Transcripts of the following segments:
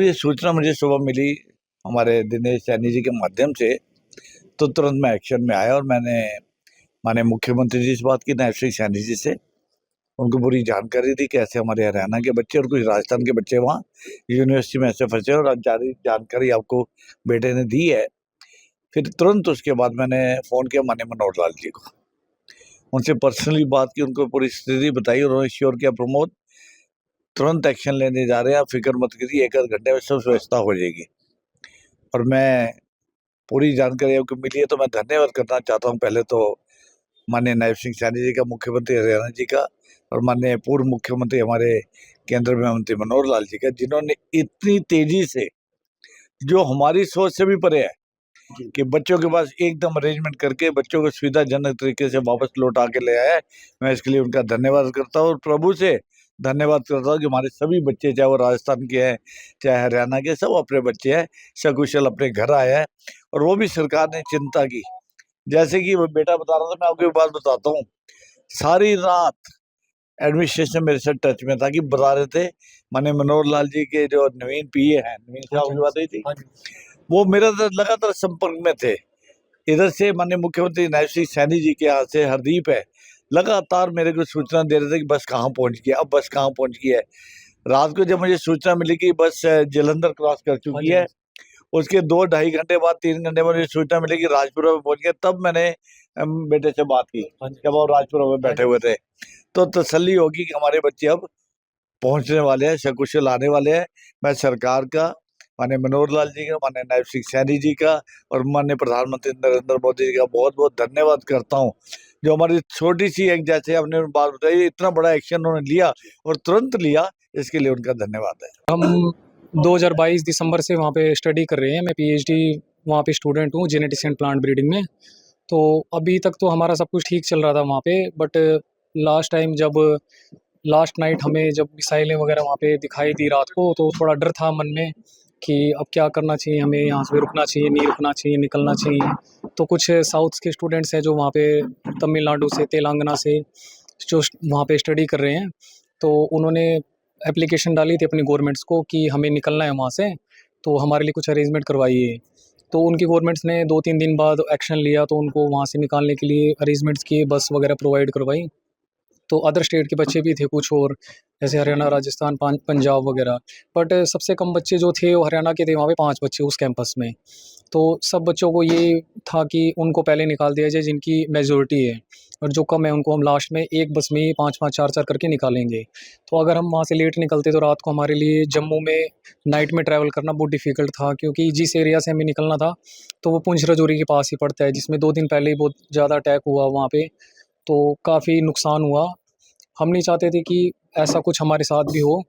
ये सूचना मुझे सुबह मिली हमारे दिनेश सैनी जी के माध्यम से, तो तुरंत मैं एक्शन में आया और मैंने माननीय मुख्यमंत्री जी से बात की, नायब सिंह सैनी जी से। उनको पूरी जानकारी दी कैसे हमारे हरियाणा के बच्चे और कुछ राजस्थान के बच्चे वहाँ यूनिवर्सिटी में ऐसे फंसे और आज जारी जानकारी आपको बेटे ने दी है। फिर तुरंत उसके बाद मैंने फ़ोन किया माननीय मनोहर लाल जी को, उनसे पर्सनली बात की, उनको पूरी स्थिति बताई। उन्होंने श्योर किया प्रमोद तुरंत एक्शन लेने जा रहे हैं, आप फिक्र मत करिए, एक आध घंटे में सब व्यवस्था हो जाएगी। और मैं पूरी जानकारी आपको मिली है तो मैं धन्यवाद करना चाहता हूँ पहले तो माननीय नायब सिंह सैनी जी का, मुख्यमंत्री हरियाणा जी का, और माननीय पूर्व मुख्यमंत्री हमारे केंद्र में मंत्री मनोहर लाल जी का, जिन्होंने इतनी तेजी से, जो हमारी सोच से भी परे है, कि बच्चों के पास एकदम अरेंजमेंट करके बच्चों को सुविधाजनक तरीके से वापस लौटा के ले आया है। मैं इसके लिए उनका धन्यवाद करता हूँ और प्रभु से धन्यवाद करता हूँ कि हमारे सभी बच्चे, चाहे वो राजस्थान के हैं चाहे हरियाणा के, सब अपने बच्चे हैं, सकुशल अपने घर आए हैं। और वो भी सरकार ने चिंता की, जैसे कि वो बेटा बता रहा था, मैं आपको एक बात बताता हूँ। सारी रात एडमिनिस्ट्रेशन मेरे से टच में था, कि बता रहे थे माननीय मनोहर लाल जी के जो नवीन पीए हैं, नवीन साहब की बात हुई थी, वो मेरा लगातार संपर्क में थे। इधर से माननीय मुख्यमंत्री नायब सिंह सैनी जी के यहाँ से हरदीप है, लगातार मेरे को सूचना दे रहे थे कि बस कहाँ पहुंच गई है, अब बस कहाँ पहुंच गई है। रात को जब मुझे सूचना मिली कि बस जलंधर क्रॉस कर चुकी है, उसके 2-2.5 घंटे बाद, 3 घंटे बाद मुझे सूचना मिली कि राजपुरा में पहुंच गया। तब मैंने बेटे से बात की जब वो राजपुरा में बैठे हुए थे, तो तसल्ली होगी कि हमारे बच्चे अब पहुंचने वाले हैं, सकुशल आने वाले हैं। मैं सरकार का, माननीय मनोहर लाल जी का, माननीय नायब सिंह सैनी जी का और माननीय प्रधानमंत्री नरेंद्र मोदी जी का बहुत बहुत धन्यवाद करता हूं, जो हमारी छोटी सी एक, जैसे आपने बात बताई, इतना बड़ा एक्शन उन्होंने लिया और तुरंत लिया, इसके लिए उनका धन्यवाद है। हम 2022 दिसंबर से वहाँ पे स्टडी कर रहे हैं। मैं पीएचडी वहाँ पे स्टूडेंट हूँ जेनेटिक्स एंड प्लांट ब्रीडिंग में। तो अभी तक तो हमारा सब कुछ ठीक चल रहा था वहाँ पे, बट लास्ट टाइम जब लास्ट नाइट हमें जब मिसाइलें वगैरह वहाँ पे दिखाई दी रात को, तो थोड़ा डर था मन में कि अब क्या करना चाहिए, हमें यहाँ से रुकना चाहिए, नहीं रुकना चाहिए, निकलना चाहिए। तो कुछ साउथ के स्टूडेंट्स हैं जो वहाँ पे तमिलनाडु से, तेलंगाना से, जो वहाँ पे स्टडी कर रहे हैं, तो उन्होंने एप्लीकेशन डाली थी अपनी गवर्नमेंट्स को कि हमें निकलना है वहाँ से, तो हमारे लिए कुछ अरेंजमेंट करवाइए। तो उनकी गवर्नमेंट्स ने 2-3 दिन बाद एक्शन लिया, तो उनको वहाँ से निकालने के लिए अरेंजमेंट्स किए, बस वगैरह प्रोवाइड करवाई। तो अदर स्टेट के बच्चे भी थे कुछ और, जैसे हरियाणा, राजस्थान, पंजाब वगैरह। बट सबसे कम बच्चे जो थे वो हरियाणा के थे, वहाँ पे 5 बच्चे उस कैंपस में। तो सब बच्चों को ये था कि उनको पहले निकाल दिया जाए जिनकी मेजॉरिटी है, और जो कम है उनको हम लास्ट में एक बस में ही 5-5, 4-4 करके निकालेंगे। तो अगर हम वहाँ से लेट निकलते तो रात को हमारे लिए जम्मू में नाइट में ट्रैवल करना बहुत डिफ़िकल्ट था, क्योंकि जिस एरिया से हमें निकलना था तो वो पुंछ राजौरी के पास ही पड़ता है, जिसमें 2 दिन पहले ही बहुत ज़्यादा अटैक हुआ वहाँ पे, तो काफ़ी नुकसान हुआ। हम नहीं चाहते थे कि ऐसा कुछ हमारे साथ भी हो,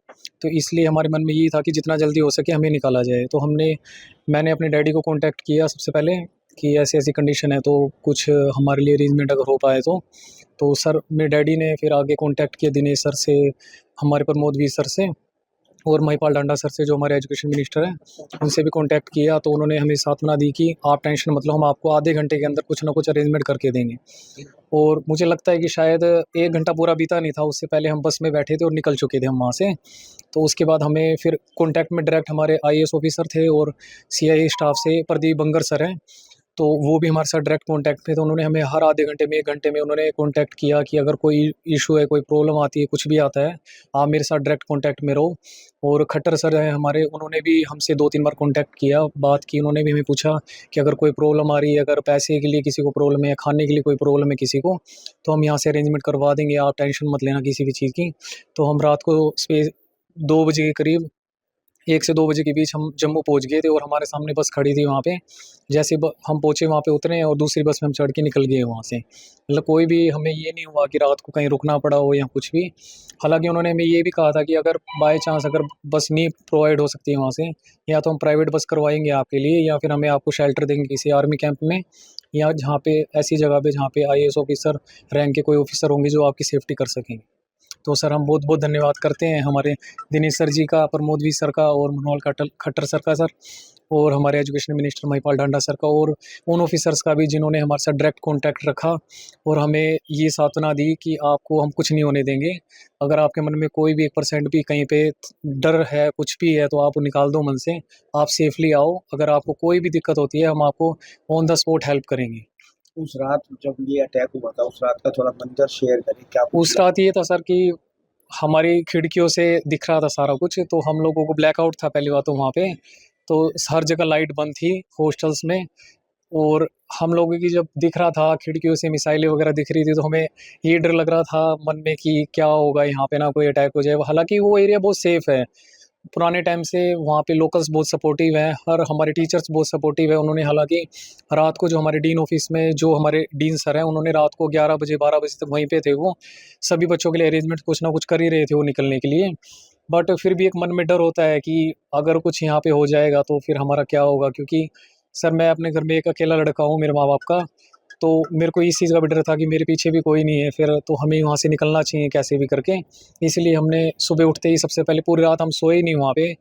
तो इसलिए हमारे मन में यही था कि जितना जल्दी हो सके हमें निकाला जाए। तो मैंने अपने डैडी को कॉन्टैक्ट किया सबसे पहले कि ऐसी-ऐसी कंडीशन है, तो कुछ हमारे लिए अरेंजमेंट अगर हो पाए तो। तो सर, मेरे डैडी ने फिर आगे कॉन्टैक्ट किया दिनेश सर से, हमारे प्रमोदवीर सर से, और महिपाल डांडा सर से जो हमारे एजुकेशन मिनिस्टर हैं, उनसे भी कॉन्टैक्ट किया। तो उन्होंने हमें सांत्वना दी कि आप टेंशन मत लो, हम आपको आधे घंटे के अंदर कुछ ना कुछ अरेंजमेंट करके देंगे। और मुझे लगता है कि शायद 1 घंटा पूरा बीता नहीं था, उससे पहले हम बस में बैठे थे और निकल चुके थे हम वहाँ से। तो उसके बाद हमें फिर कॉन्टैक्ट में डायरेक्ट हमारे आईएएस ऑफिसर थे और सीआईए स्टाफ से प्रदीप बंगर सर हैं, तो वो भी हमारे साथ डायरेक्ट कॉन्टैक्ट पे। तो उन्होंने हमें हर आधे घंटे में, 1 घंटे में उन्होंने कॉन्टैक्ट किया कि अगर कोई इशू है, कोई प्रॉब्लम आती है, कुछ भी आता है, आप मेरे साथ डायरेक्ट कॉन्टैक्ट में रहो। और खट्टर सर हैं हमारे, उन्होंने भी हमसे 2-3 बार कॉन्टैक्ट किया, बात की। उन्होंने भी हमें पूछा कि अगर कोई प्रॉब्लम आ रही है, अगर पैसे के लिए किसी को प्रॉब्लम है, खाने के लिए कोई प्रॉब्लम है किसी को, तो हम यहाँ से अरेंजमेंट करवा देंगे, आप टेंशन मत लेना किसी भी चीज़ की। तो हम रात को 2 बजे के करीब, 1 से 2 बजे के बीच हम जम्मू पहुँच गए थे, और हमारे सामने बस खड़ी थी वहाँ पे। जैसे हम पहुँचे, वहाँ पे उतरे और दूसरी बस में हम चढ़ के निकल गए वहाँ से। मतलब कोई भी हमें ये नहीं हुआ कि रात को कहीं रुकना पड़ा हो या कुछ भी। हालाँकि उन्होंने हमें ये भी कहा था कि अगर बाय चांस अगर बस नहीं प्रोवाइड हो सकती है वहाँ से, या तो हम प्राइवेट बस करवाएँगे आपके लिए, या फिर हमें आपको शेल्टर देंगे किसी आर्मी कैंप में, या जहाँ पे ऐसी जगह पे जहाँ पे आईएएस ऑफिसर रैंक के कोई ऑफिसर होंगे जो आपकी सेफ्टी कर सकेंगे। तो सर, हम बहुत-बहुत धन्यवाद करते हैं हमारे दिनेश सर जी का, प्रमोदवीर सर का और मनोहर खट्टर सर का सर। और हमारे education minister Mahipal Dhanda sir का, और उन ऑफिसर्स का भी जिन्होंने हमारे साथ डायरेक्ट कांटेक्ट रखा और हमें ये सांत्वना दी कि आपको हम कुछ नहीं होने देंगे। अगर आपके मन में कोई भी 1% भी कहीं पे डर है, कुछ भी है, तो आप वो निकाल दो मन से, आप सेफली आओ। अगर आपको कोई भी दिक्कत होती है, हम आपको ऑन द स्पॉट हेल्प करेंगे। उस रात जब ये अटैक हुआ था, उस रात का थोड़ा मंजर शेयर करें, क्या कुछ उस रात ये था सर कि हमारी खिड़कियों से दिख रहा था सारा कुछ, तो हम लोगों को ब्लैकआउट था पहली बात तो वहाँ पे, तो हर जगह लाइट बंद थी हॉस्टल्स में। और हम लोगों की जब दिख रहा था खिड़कियों से मिसाइलें वगैरह दिख रही थी, तो हमें ये डर लग रहा था मन में कि क्या होगा यहाँ पे, ना कोई अटैक हो जाए। हालांकि वो एरिया बहुत सेफ है, पुराने टाइम से वहाँ पे लोकल्स बहुत सपोर्टिव हैं और हमारे टीचर्स बहुत सपोर्टिव है। उन्होंने हालांकि रात को जो हमारे डीन ऑफिस में जो हमारे डीन सर हैं, उन्होंने रात को 11 बजे 12 बजे तक वहीं पे थे। वो सभी बच्चों के लिए अरेंजमेंट कुछ ना कुछ कर ही रहे थे वो निकलने के लिए। बट फिर भी एक मन में डर होता है कि अगर कुछ यहाँ पे हो जाएगा तो फिर हमारा क्या होगा, क्योंकि सर मैं अपने घर में एक अकेला लड़का हूँ मेरे माँ बाप का, तो मेरे को इस चीज़ का भी डर था कि मेरे पीछे भी कोई नहीं है फिर, तो हमें वहाँ से निकलना चाहिए कैसे भी करके। इसलिए हमने सुबह उठते ही सबसे पहले पूरी रात हम सोए नहीं वहाँ पे,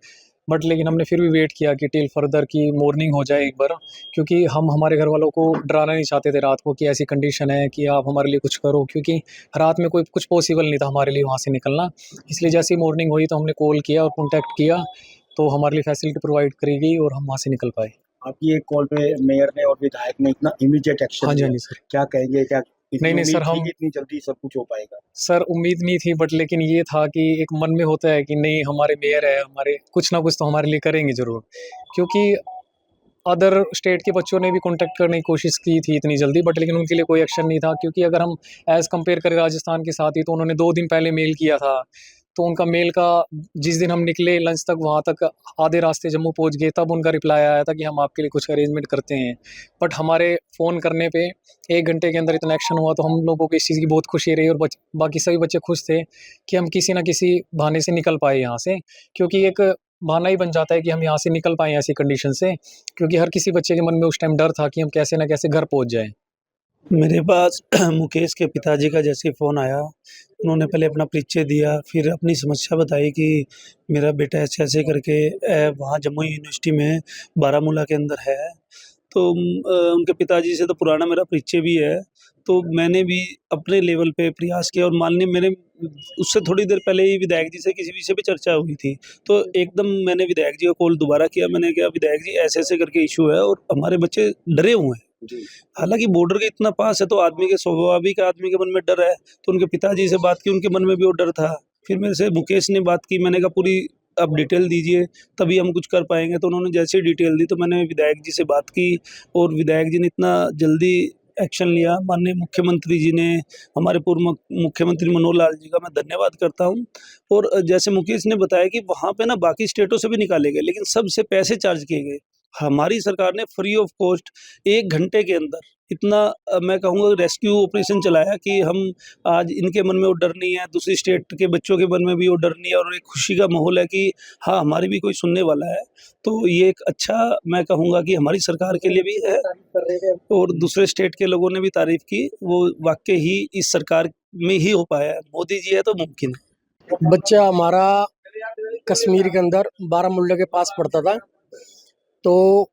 बट लेकिन हमने फिर भी वेट किया कि टिल फर्दर की मॉर्निंग हो जाए एक बार, क्योंकि हम हमारे घर वालों को डराना नहीं चाहते थे रात को कि ऐसी कंडीशन है कि आप हमारे लिए कुछ करो, क्योंकि रात में कोई कुछ पॉसिबल नहीं था हमारे लिए वहाँ से निकलना। इसलिए जैसे ही मॉर्निंग हुई तो हमने कॉल किया और कॉन्टैक्ट किया, तो हमारे लिए फैसिलिटी प्रोवाइड करी गई और हम वहाँ से निकल पाए। आपकी एक कॉल पे मेयर ने और विधायक ने इतना इमीडिएट एक्शन हाँ जी, लिया, हाँ जी सर। क्या कहेंगे? क्या इतनी नहीं सर, उम्मीद थी हम कि इतनी जल्दी सब कुछ हो पाएगा? सर उम्मीद नहीं थी, बट लेकिन ये था कि एक मन में होता है कि नहीं हमारे मेयर है, हमारे कुछ ना कुछ तो हमारे लिए करेंगे ज़रूर, क्योंकि अदर स्टेट के बच्चों ने भी कॉन्टैक्ट करने की कोशिश की थी इतनी जल्दी, बट लेकिन उनके लिए कोई एक्शन नहीं था। क्योंकि अगर हम एज़ कंपेयर करें राजस्थान के साथ ही, तो उन्होंने 2 दिन पहले मेल किया था, तो उनका मेल का जिस दिन हम निकले लंच तक वहाँ तक आधे रास्ते जम्मू पहुँच गए, तब उनका रिप्लाई आया था कि हम आपके लिए कुछ अरेंजमेंट करते हैं। बट हमारे फ़ोन करने पे 1 घंटे के अंदर इतना एक्शन हुआ, तो हम लोगों को इस चीज़ की बहुत खुशी रही और बाकी सभी बच्चे खुश थे कि हम किसी न किसी बहाने से निकल पाए यहाँ से, क्योंकि एक बहाना ही बन जाता है कि हम यहाँ से निकल पाएँ ऐसी कंडीशन से, क्योंकि हर किसी बच्चे के मन में उस टाइम डर था कि हम कैसे न कैसे घर पहुँच जाएँ। मेरे पास मुकेश के पिताजी का जैसे ही फ़ोन आया, उन्होंने पहले अपना परिचय दिया, फिर अपनी समस्या बताई कि मेरा बेटा ऐसे-ऐसे करके वहाँ जम्मू यूनिवर्सिटी में बारामूला के अंदर है। तो उनके पिताजी से तो पुराना मेरा परिचय भी है, तो मैंने भी अपने लेवल पे प्रयास किया और माननीय मेरे उससे थोड़ी देर पहले ही विधायक जी से किसी विषय पे चर्चा हुई थी, तो एकदम मैंने विधायक जी को कॉल दोबारा किया। मैंने कहा, "विधायक जी, ऐसे-ऐसे करके इश्यू है और हमारे बच्चे डरे हुए हैं।" जी। हालाँकि बॉर्डर के इतना पास है तो आदमी के स्वाभाविक आदमी के मन में डर है, तो उनके पिताजी से बात की, उनके मन में भी वो डर था। फिर मेरे से मुकेश ने बात की, मैंने कहा पूरी आप डिटेल दीजिए तभी हम कुछ कर पाएँगे, तो उन्होंने जैसे ही डिटेल दी तो मैंने विधायक जी से बात की और विधायक जी ने इतना जल्दी एक्शन लिया। माननीय मुख्यमंत्री जी ने, हमारे पूर्व मुख्यमंत्री मनोहर लाल जी का मैं धन्यवाद करता हूँ। और जैसे मुकेश ने बताया कि वहाँ पे ना बाकी स्टेटों से भी निकाले गए, लेकिन सबसे पैसे चार्ज किए गए। हमारी सरकार ने फ्री ऑफ कॉस्ट 1 घंटे के अंदर इतना मैं कहूँगा रेस्क्यू ऑपरेशन चलाया कि हम आज इनके मन में वो डर नहीं है, दूसरी स्टेट के बच्चों के मन में भी वो डर नहीं है और एक खुशी का माहौल है कि हाँ, हमारी भी कोई सुनने वाला है। तो ये एक अच्छा मैं कहूँगा कि हमारी सरकार के लिए भी है और दूसरे स्टेट के लोगों ने भी तारीफ़ की। वो वाक़ई ही इस सरकार में ही हो पाया है। मोदी जी है तो मुमकिन है। बच्चा हमारा कश्मीर के अंदर बारामूला के पास पड़ता था, तो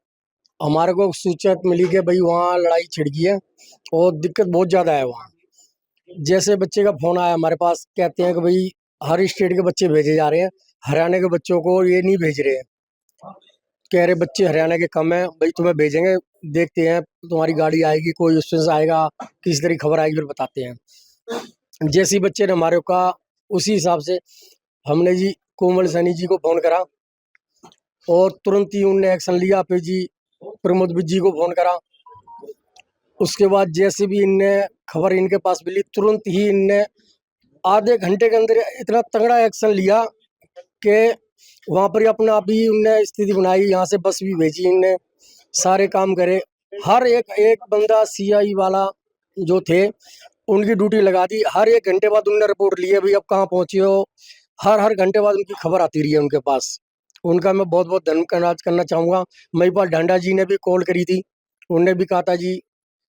हमारे को सूचना मिली कि भाई वहाँ लड़ाई छिड़ गई है और दिक्कत बहुत ज़्यादा है वहाँ। जैसे बच्चे का फ़ोन आया हमारे पास, कहते हैं कि भाई हर स्टेट के बच्चे भेजे जा रहे हैं, हरियाणा के बच्चों को ये नहीं भेज रहे हैं। कह रहे बच्चे हरियाणा के कम हैं, भाई तुम्हें भेजेंगे, देखते हैं तुम्हारी गाड़ी आएगी, कोई उसमें से आएगा, किस तरह की खबर आएगी फिर बताते हैं। जैसे ही बच्चे ने हमारे को कहा, उसी हिसाब से हमने जी कोमल सैनी जी को फ़ोन करा और तुरंत ही उनने एक्शन लिया। फिर जी प्रमोद विज जी को फ़ोन करा। उसके बाद जैसे भी इनने खबर इनके पास मिली, तुरंत ही इनने आधे घंटे के अंदर इतना तगड़ा एक्शन लिया कि वहाँ पर ही अपने आप ही उनने स्थिति बनाई। यहाँ से बस भी भेजी इनने, सारे काम करे। हर एक बंदा सीआई वाला जो थे, उनकी ड्यूटी लगा दी। हर 1 घंटे बाद उनने रिपोर्ट ली है, भाई अब कहाँ पहुँचे हो। हर घंटे बाद उनकी खबर आती रही है उनके पास। उनका मैं बहुत-बहुत धन्यवाद करना चाहूँगा। महिपाल ढांडा जी ने भी कॉल करी थी, उन्होंने भी कहा था जी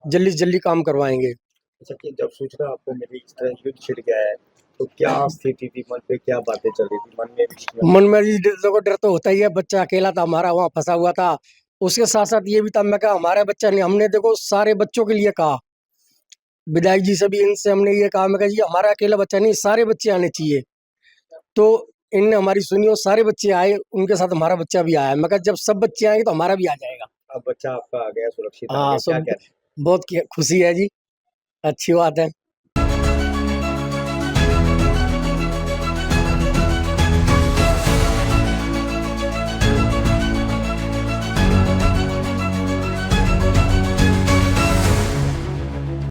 जल्दी से जल्दी काम करवाएँगे। अच्छा, कि जब सूचना आपको मिली इस तरह युद्ध छिड़ गया है, तो क्या स्थिति थी मन पे, क्या बातें चल रही थी मन में भी? मन में जी देखो डर तो होता ही है, बच्चा अकेला था हमारा वहाँ फंसा हुआ था। उसके साथ साथ ये भी था, मैं कहा हमारा बच्चा नहीं, हमने देखो सारे बच्चों के लिए कहा, विधायक जी से भी इनसे हमने ये कहा, मैं कहा जी हमारा अकेला बच्चा नहीं, सारे बच्चे आने चाहिए। तो इनने हमारी सुनी और सारे बच्चे आए, उनके साथ हमारा बच्चा भी आया। मैं कहा जब सब बच्चे आएंगे तो हमारा भी आ जाएगा। अब बच्चा आपका आ गया, सुरक्षित आ हाँ गया, क्या सब कहते हैं? बहुत खुशी है जी, अच्छी बात है।